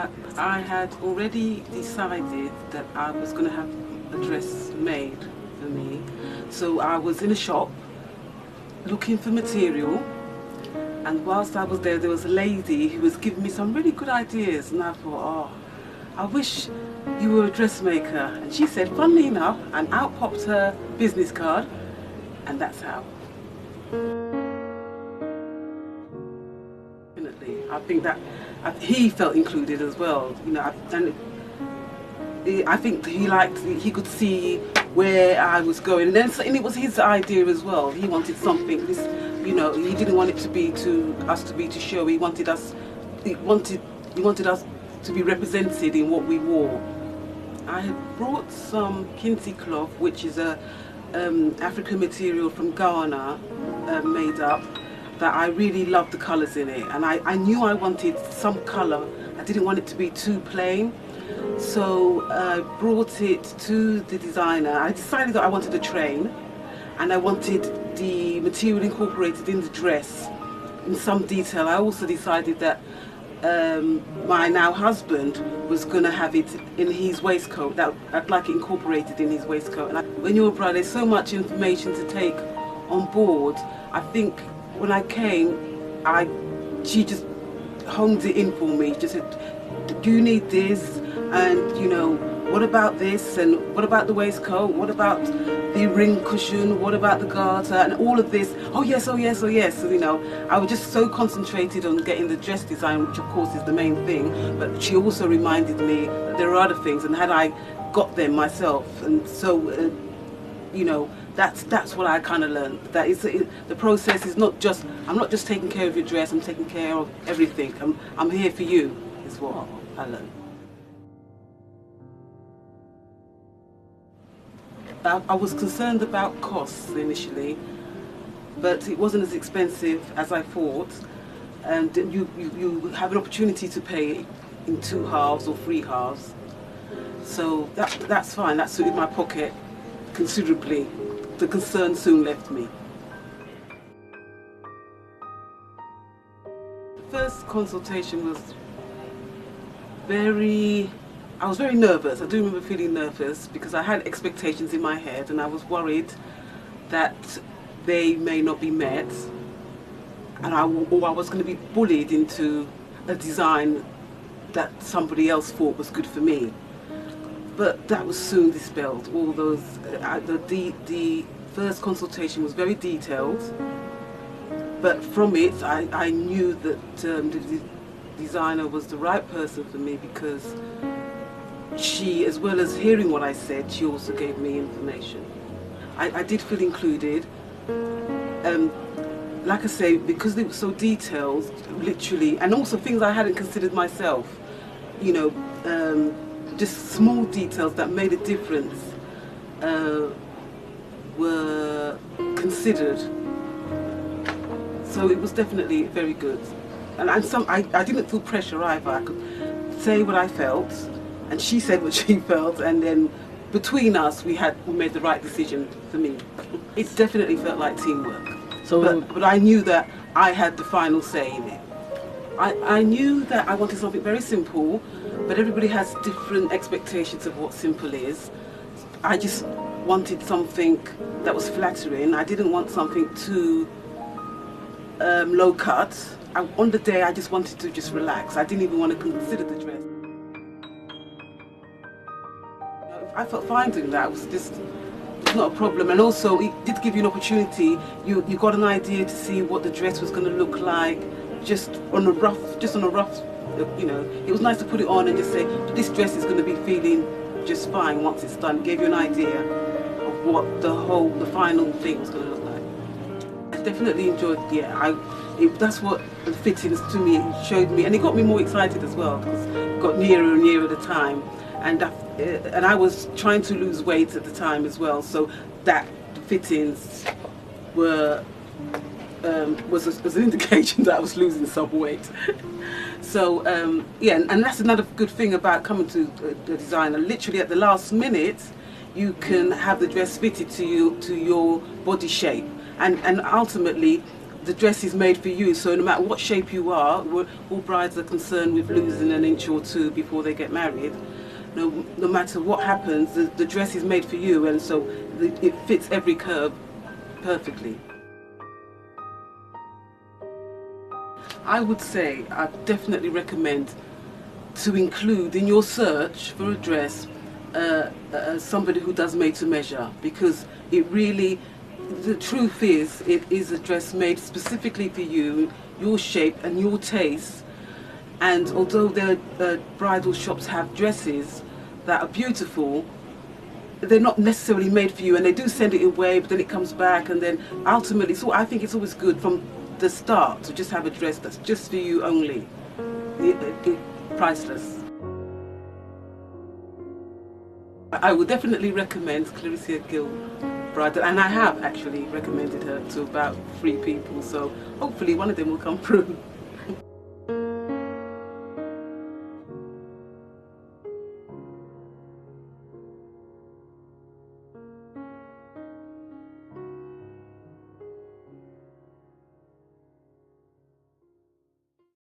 that I had already decided that I was going to have a dress made for me. So I was in a shop looking for material, and whilst I was there, there was a lady who was giving me some really good ideas, and I thought, oh, I wish you were a dressmaker. And she said, funnily enough, and out popped her business card, and that's how. I think that he felt included as well, you know, and I think he could see where I was going, and it was his idea as well. He wanted something, you know, he didn't want it to be to show. He wanted us to be represented in what we wore. I had brought some kente cloth, which is a African material from Ghana, made up, that I really loved the colours in it, and I knew I wanted some colour. I didn't want it to be too plain, so I brought it to the designer. I decided that I wanted a train, and I wanted the material incorporated in the dress in some detail. I also decided that my now husband was going to have it in his waistcoat, that I'd like it incorporated in his waistcoat. And when you're a bride, there's so much information to take on board. I think when I came, she just honed it in for me. Just said, do you need this? And you know, what about this? And what about the waistcoat? What about the ring cushion? What about the garter? And all of this. Oh yes, oh yes, oh yes. So, you know, I was just so concentrated on getting the dress design, which of course is the main thing. But she also reminded me that there are other things, and had I got them myself, and so you know, that's what I kind of learned. That the process is not just, I'm not just taking care of your dress, I'm taking care of everything. I'm here for you, is what I learned. I was concerned about costs initially, but it wasn't as expensive as I thought, and you have an opportunity to pay in 2 halves or 3 halves. So that's fine, that suited my pocket considerably. The concern soon left me. The first consultation was I was very nervous. I do remember feeling nervous because I had expectations in my head, and I was worried that they may not be met, and I was going to be bullied into a design that somebody else thought was good for me. But that was soon dispelled. All those, the first consultation was very detailed, but from it I knew that the designer was the right person for me, because she, as well as hearing what I said, she also gave me information. I did feel included. Like I say, because they were so detailed, literally, and also things I hadn't considered myself, you know, just small details that made a difference were considered. So it was definitely very good. And I didn't feel pressure either. I could say what I felt, and she said what she felt, and then between us we made the right decision for me. It definitely felt like teamwork. So, but I knew that I had the final say in it. I knew that I wanted something very simple, but everybody has different expectations of what simple is. I just wanted something that was flattering. I didn't want something too low cut. On the day I just wanted to just relax. I didn't even want to consider the dress. I felt fine doing that. It was not a problem, and also it did give you an opportunity. You got an idea to see what the dress was going to look like, just on a rough, you know. It was nice to put it on and just say, this dress is going to be feeling just fine once it's done. It gave you an idea of what the final thing was going to look like. I definitely enjoyed, yeah, that's what the fittings to me showed me, and it got me more excited as well, because it got nearer and nearer at the time. And I was trying to lose weight at the time as well, so that fittings was an indication that I was losing some weight. So yeah, and that's another good thing about coming to the designer. Literally at the last minute, you can have the dress fitted to your body shape, and ultimately the dress is made for you, so no matter what shape you are, all brides are concerned with losing an inch or two before they get married. No matter what happens, the dress is made for you, and so it fits every curve perfectly. I would say I definitely recommend to include in your search for a dress somebody who does made to measure, because it really, the truth is, it is a dress made specifically for you, your shape and your taste. And although the bridal shops have dresses that are beautiful, they're not necessarily made for you, and they do send it away, but then it comes back, and then ultimately, so I think it's always good from the start to just have a dress that's just for you only. Priceless. I would definitely recommend Clariscia Gill Bridal, and I have actually recommended her to about 3 people, so hopefully one of them will come through.